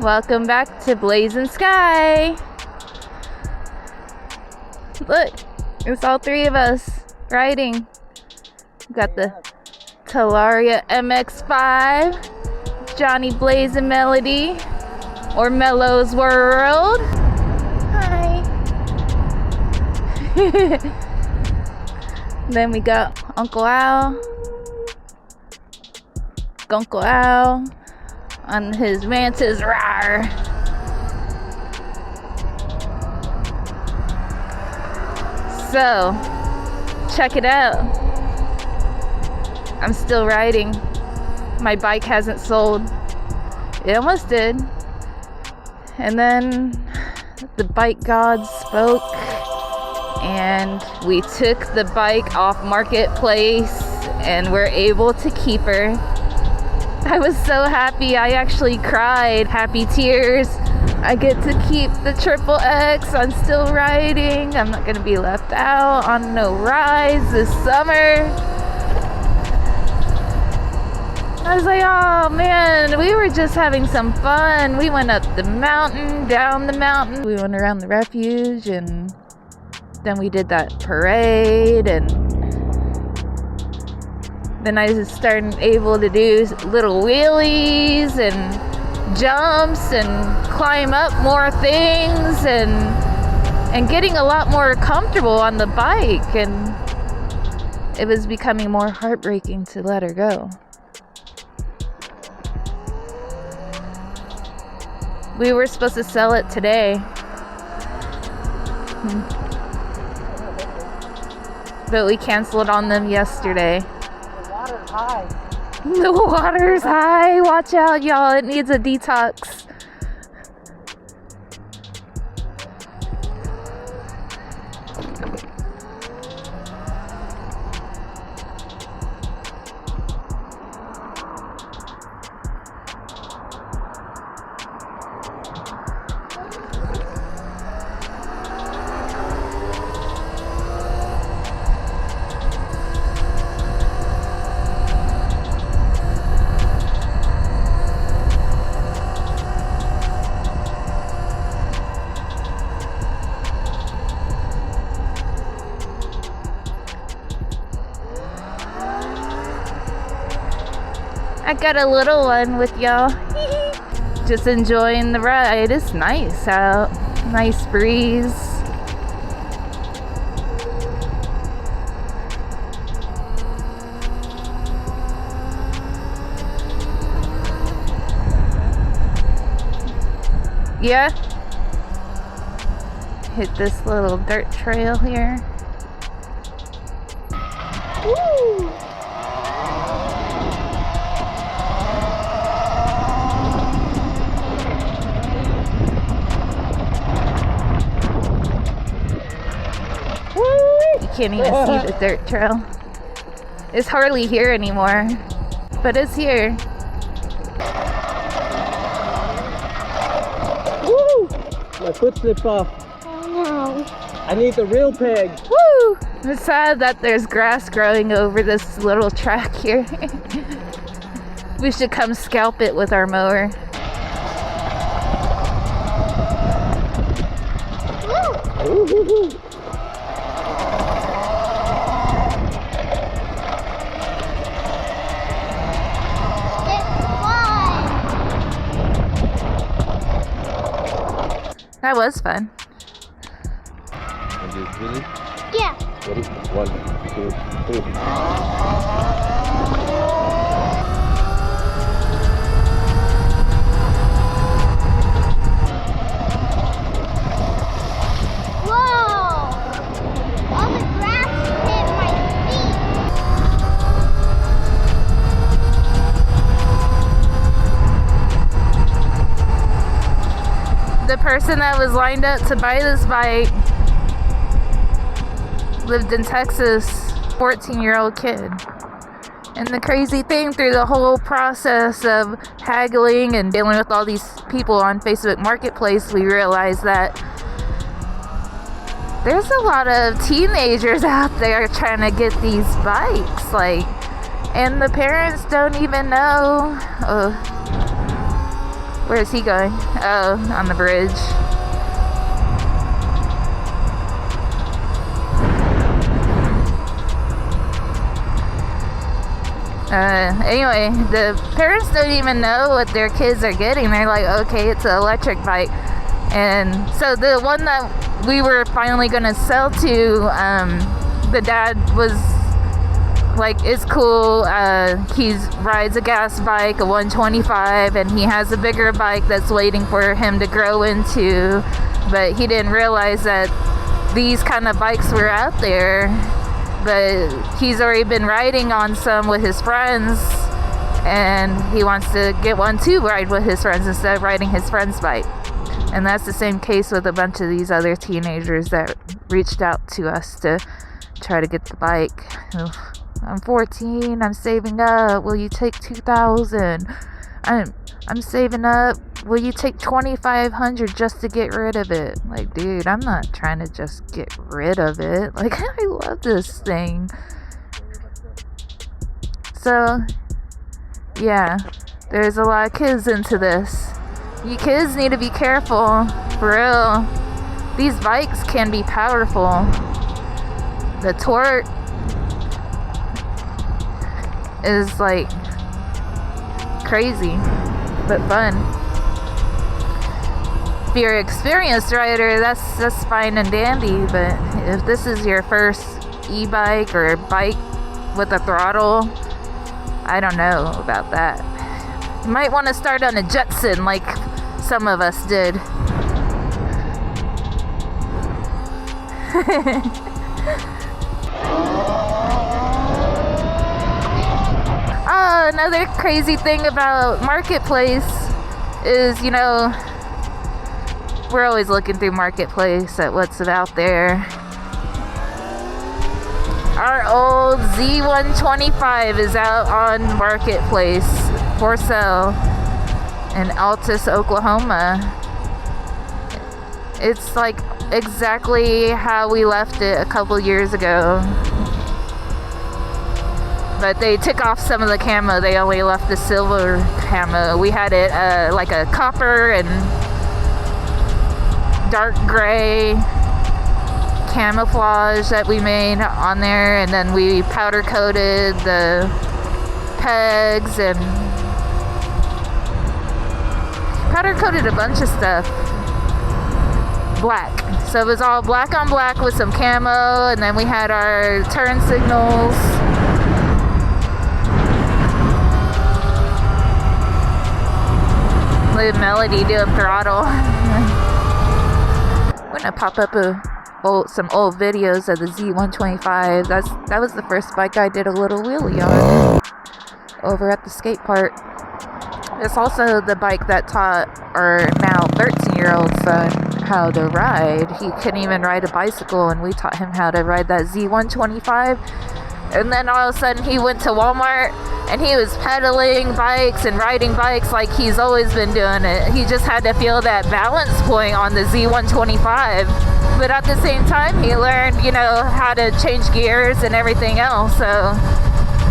Welcome back to Blazing Sky. Look, it's all three of us riding. We got the Talaria MX-5, Johnny Blaze and Melody, or Mello's World. Hi. Then we got Uncle Al, on his Mantis Rawrr. So, check it out. I'm still riding. My bike hasn't sold. It almost did. And then the bike gods spoke, and we took the bike off Marketplace and we're able to keep her. I was so happy, I actually cried. Happy tears. I get to keep the Triple X. I'm still riding. I'm not gonna be left out on no rides this summer. I was like, oh man, we were just having some fun. We went up the mountain, down the mountain. We went around the refuge, and then we did that parade, and then I just started able to do little wheelies and jumps and climb up more things, and getting a lot more comfortable on the bike, and it was becoming more heartbreaking to let her go. We were supposed to sell it today. But we canceled on them yesterday. The water's high. The water's high. Watch out, y'all. It needs a detox. I got a little one with y'all. Just enjoying the ride. It's nice out. Nice breeze. Yeah. Hit this little dirt trail here. Woo! Can't even see the dirt trail. It's hardly here anymore, but it's here. Woo! My foot slipped off. Oh no. I need the real peg. Woo! It's sad that there's grass growing over this little track here. We should come scalp it with our mower. Woo! That was fun. Want to do Wheelie? Yeah. Ready? 1, 2, 3. The person that was lined up to buy this bike lived in Texas, 14-year-old kid. And the crazy thing through the whole process of haggling and dealing with all these people on Facebook Marketplace, we realized that there's a lot of teenagers out there trying to get these bikes, and the parents don't even know. Where is he going? Oh, on the bridge. Anyway, the parents don't even know what their kids are getting. They're like, okay, it's an electric bike. And so the one that we were finally gonna sell to, the dad was like, it's cool. He rides a gas bike, a 125, and he has a bigger bike that's waiting for him to grow into. But he didn't realize that these kind of bikes were out there. But he's already been riding on some with his friends, and he wants to get one to ride with his friends instead of riding his friend's bike. And that's the same case with a bunch of these other teenagers that reached out to us to try to get the bike. I'm 14, I'm saving up, will you take $2,000? I'm saving up, will you take $2,500 just to get rid of it? Like, dude, I'm not trying to just get rid of it. Like, I love this thing. So, yeah, there's a lot of kids into this. You kids need to be careful, for real. These bikes can be powerful. The torque is like crazy, but fun. If you're an experienced rider, that's fine and dandy, but if this is your first e-bike or bike with a throttle, I don't know about that. You might want to start on a Jetson like some of us did. Oh, another crazy thing about Marketplace is, you know, we're always looking through Marketplace at what's out there. Our old Z125 is out on Marketplace for sale in Altus, Oklahoma. It's like exactly how we left it a couple years ago. But they took off some of the camo. They only left the silver camo. We had it like a copper and dark gray camouflage that we made on there, and then we powder coated the pegs and powder coated a bunch of stuff black. So it was all black on black with some camo, and then we had our turn signals. Live Melody doing throttle. I'm gonna pop up some old videos of the Z125. That was the first bike I did a little wheelie on over at the skate park. It's also the bike that taught our now 13-year-old son how to ride. He couldn't even ride a bicycle, and we taught him how to ride that Z125. And then all of a sudden he went to Walmart and he was pedaling bikes and riding bikes like he's always been doing it. He just had to feel that balance point on the Z125. But at the same time, he learned, you know, how to change gears and everything else. So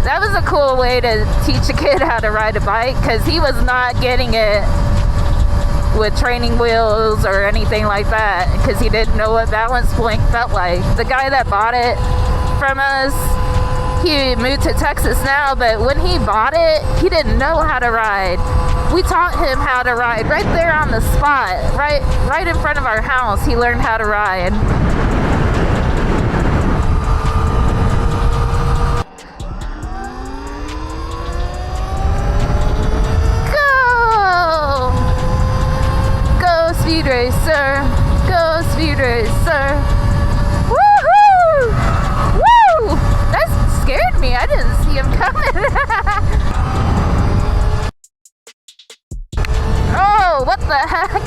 that was a cool way to teach a kid how to ride a bike, because he was not getting it with training wheels or anything like that, because he didn't know what balance point felt like. The guy that bought it from us, he moved to Texas now, but when he bought it, he didn't know how to ride. We taught him how to ride right there on the spot, right in front of our house. He learned how to ride. Go Speed Racer, go Speed Racer. Woohoo! Woo! That scared me. I didn't see him coming. Oh, what the heck?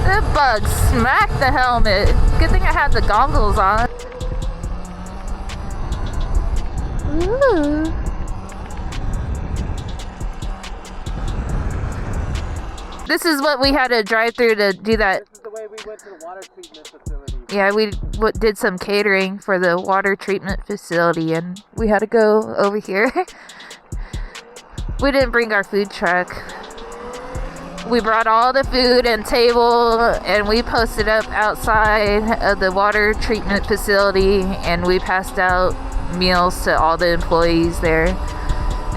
The bug smacked the helmet. Good thing I had the goggles on. Ooh. This is what we had to drive through to do that. This is the way we went to the water treatment facility. Yeah, we did some catering for the water treatment facility, and we had to go over here. We didn't bring our food truck. We brought all the food and table, and we posted up outside of the water treatment facility, and we passed out meals to all the employees there.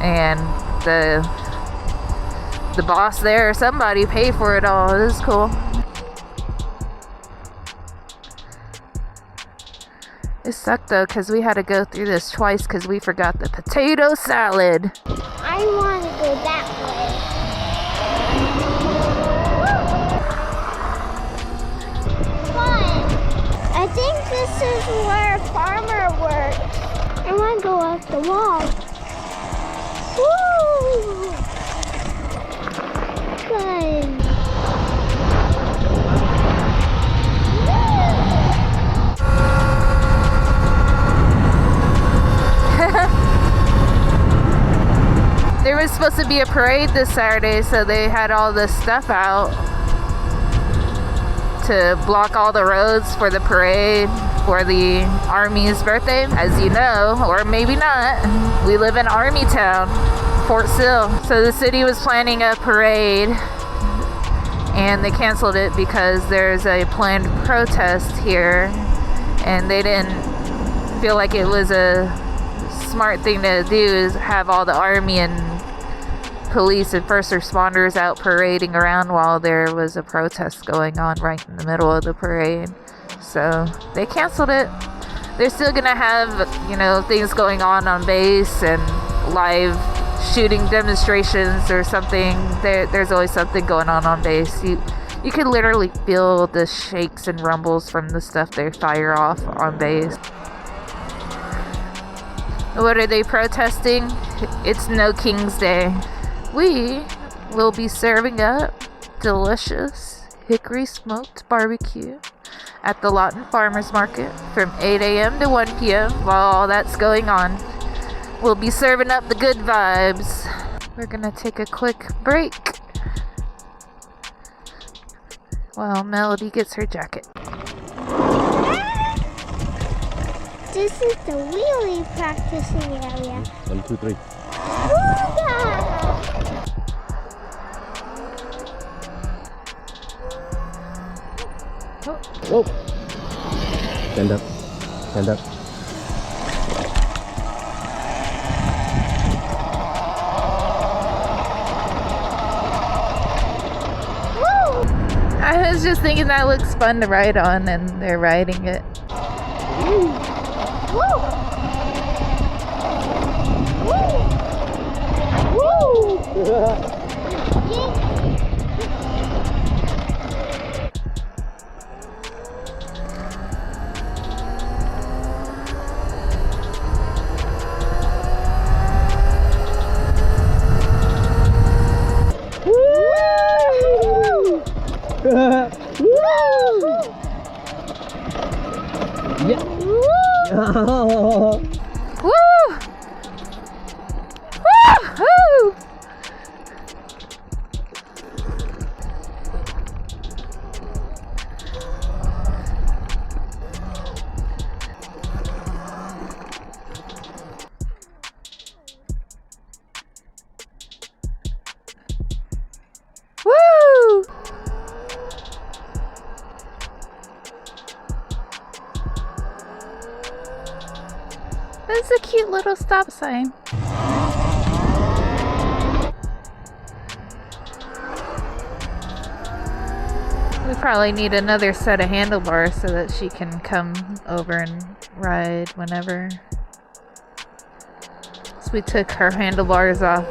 And the boss there, somebody paid for it all. It was cool. It sucked though, because we had to go through this twice because we forgot the potato salad. I want to go that way. Fun. I think this is where a farmer works. I want to go up the wall. Woo! Good. There was supposed to be a parade this Saturday, so they had all this stuff out to block all the roads for the parade for the Army's birthday. As you know, or maybe not, we live in Army Town, Fort Sill. So the city was planning a parade and they canceled it because there's a planned protest here, and they didn't feel like it was a smart thing to do is have all the Army and police and first responders out parading around while there was a protest going on right in the middle of the parade. So they canceled it. They're still gonna have, you know, things going on base and live shooting demonstrations or something. There's always something going on base. You can literally feel the shakes and rumbles from the stuff they fire off on base. What are they protesting? It's No King's Day. We will be serving up delicious hickory smoked barbecue at the Lawton Farmers Market from 8 a.m. to 1 p.m. While all that's going on, we'll be serving up the good vibes. We're gonna take a quick break while Melody gets her jacket. This is the wheelie practicing area. 1, 2, 3. Oh. Stand up. Stand up. I was just thinking that looks fun to ride on, and they're riding it. Woo. Woo. Woo. Woo! Woo-hoo! Woo! That's a cute little stop sign. We probably need another set of handlebars so that she can come over and ride whenever. So we took her handlebars off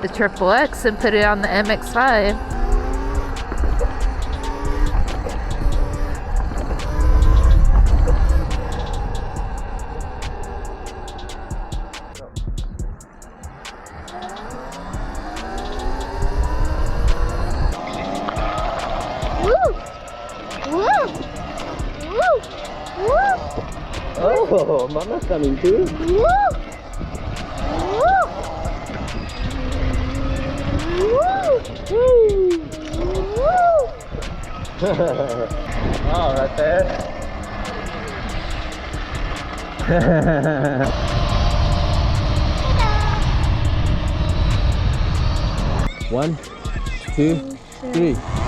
the XXX and put it on the MX-5. Oh, Mama's coming too. Woo! Oh, right there. One, two, Three.